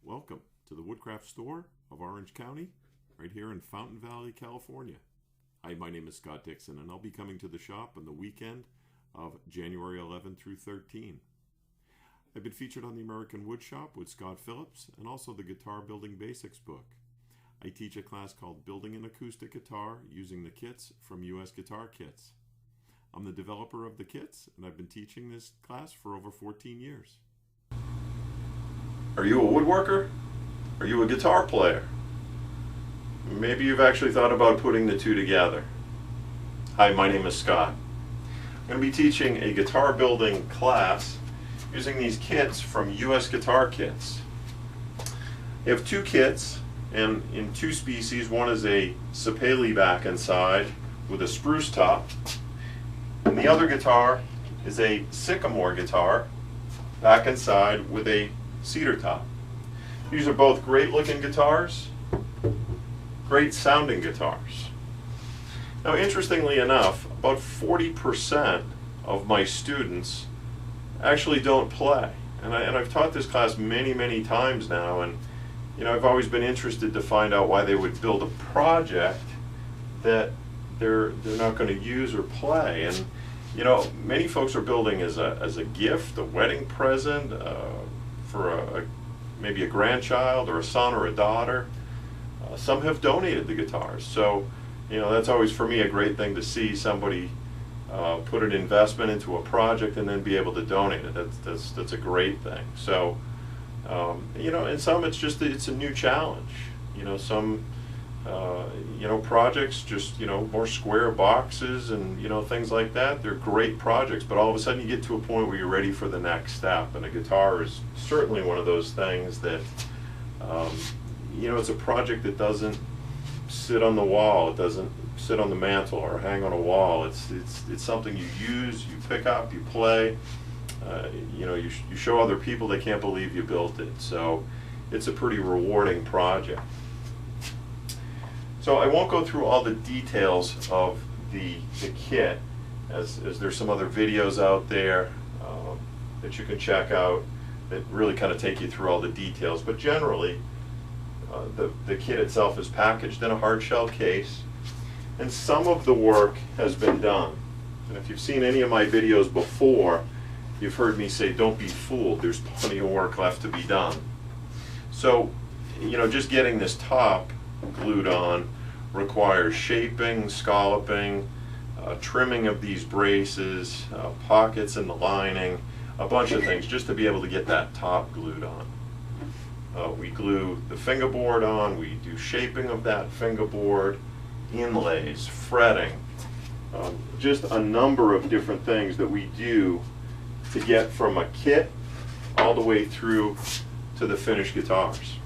Welcome to the Woodcraft store of Orange County, right here in Fountain Valley, California. Hi, my name is Scott Dixon, and I'll be coming to the shop on the weekend of January 11 through 13. I've been featured on the American Wood Shop with Scott Phillips and also the Guitar Building Basics book. I teach a class called Building an Acoustic Guitar using the kits from US Guitar Kits. I'm the developer of the kits, and I've been teaching this class for over 14 years. Are you a woodworker? Are you a guitar player? Maybe you've actually thought about putting the two together. Hi, my name is Scott. I'm going to be teaching a guitar building class using these kits from US Guitar Kits. You have two kits, and in two species. One is a sapele back and side with a spruce top, and the other guitar is a sycamore guitar back and side with a cedar top. These are both great looking guitars, great sounding guitars. Now, interestingly enough, about 40% of my students actually don't play. And I've taught this class many times now, and I've always been interested to find out why they would build a project that they're not going to use or play. And many folks are building as a gift, a wedding present, for maybe a grandchild or a son or a daughter. Some have donated the guitars, so that's always for me a great thing to see somebody put an investment into a project and then be able to donate it. That's a great thing. So and some it's a new challenge. Some projects just more square boxes and things like that. They're great projects, but all of a sudden you get to a point where you're ready for the next step, and a guitar is certainly one of those things that it's a project that doesn't sit on the wall, it doesn't sit on the mantle or hang on a wall. It's something you use, you pick up, you play. You show other people, they can't believe you built it. So it's a pretty rewarding project. So I won't go through all the details of the kit, as there's some other videos out there that you can check out that really kind of take you through all the details. But generally, the kit itself is packaged in a hard shell case, and some of the work has been done. And if you've seen any of my videos before, you've heard me say, don't be fooled, there's plenty of work left to be done. So, just getting this top glued on requires shaping, scalloping, trimming of these braces, pockets in the lining, a bunch of things just to be able to get that top glued on. We glue the fingerboard on, we do shaping of that fingerboard, inlays, fretting, just a number of different things that we do to get from a kit all the way through to the finished guitars.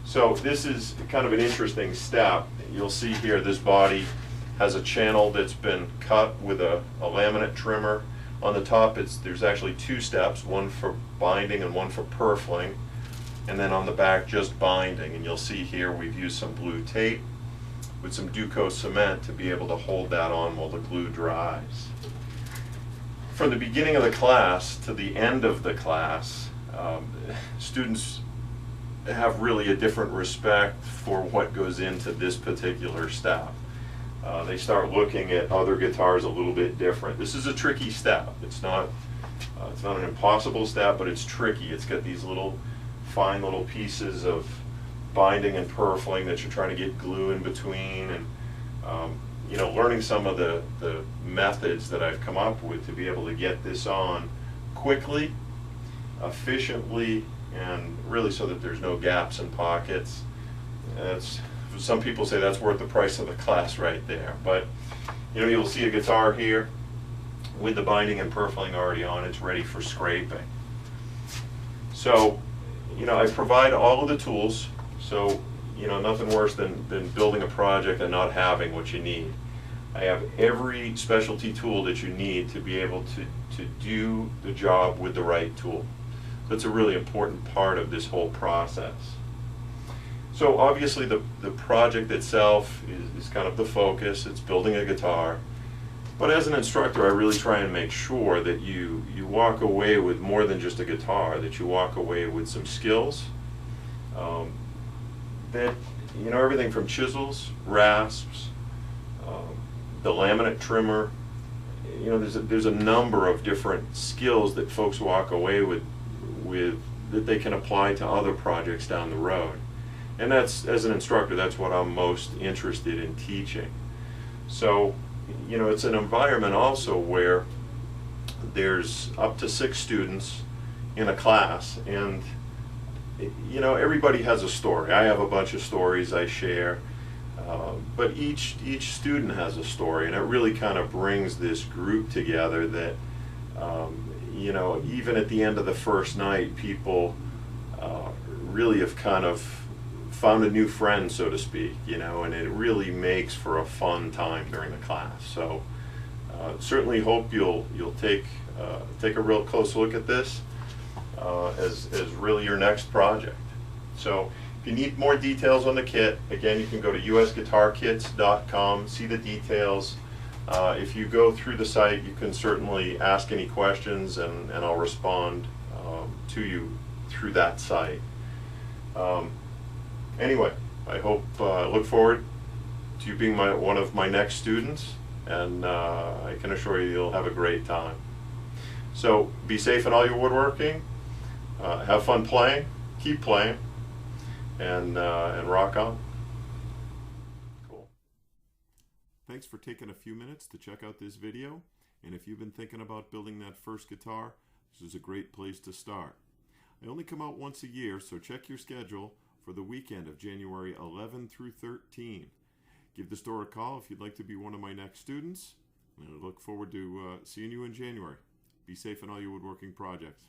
So this is kind of an interesting step. You'll see here this body has a channel that's been cut with a laminate trimmer. On the top there's actually two steps, one for binding and one for purfling, and then on the back just binding. And you'll see here we've used some blue tape with some Duco cement to be able to hold that on while the glue dries. From the beginning of the class to the end of the class, students have really a different respect for what goes into this particular step. They start looking at other guitars a little bit different. This is a tricky step. It's not an impossible step, but it's tricky. It's got these fine little pieces of binding and purfling that you're trying to get glue in between, and learning some of the methods that I've come up with to be able to get this on quickly, efficiently, and really so that there's no gaps and pockets. Some people say that's worth the price of the class right there. But you'll see a guitar here with the binding and purfling already on. It's ready for scraping. So I provide all of the tools. So nothing worse than building a project and not having what you need. I have every specialty tool that you need to be able to do the job with the right tool. That's a really important part of this whole process. So obviously the project itself is kind of the focus. It's building a guitar. But as an instructor, I really try and make sure that you walk away with more than just a guitar, that you walk away with some skills, that, you know, everything from chisels, rasps, the laminate trimmer, you know, there's a number of different skills that folks walk away with that they can apply to other projects down the road. And that's, as an instructor, that's what I'm most interested in teaching. So, you know, it's an environment also where there's up to 6 students in a class, and you know, everybody has a story. I have a bunch of stories I share, but each student has a story, and it really kind of brings this group together that, you know, even at the end of the first night, people really have kind of found a new friend, so to speak, you know, and it really makes for a fun time during the class. So certainly hope you'll take a real close look at this as really your next project. So if you need more details on the kit, again, you can go to usguitarkits.com, see the details. If you go through the site, you can certainly ask any questions, and I'll respond to you through that site. Anyway, I look forward to you being one of my next students, and I can assure you you'll have a great time. So be safe in all your woodworking, have fun playing, keep playing, and rock on. Cool. Thanks for taking a few minutes to check out this video, and if you've been thinking about building that first guitar, this is a great place to start. I only come out once a year, so check your schedule for the weekend of January 11 through 13. Give the store a call if you'd like to be one of my next students, and I look forward to seeing you in January. Be safe in all your woodworking projects.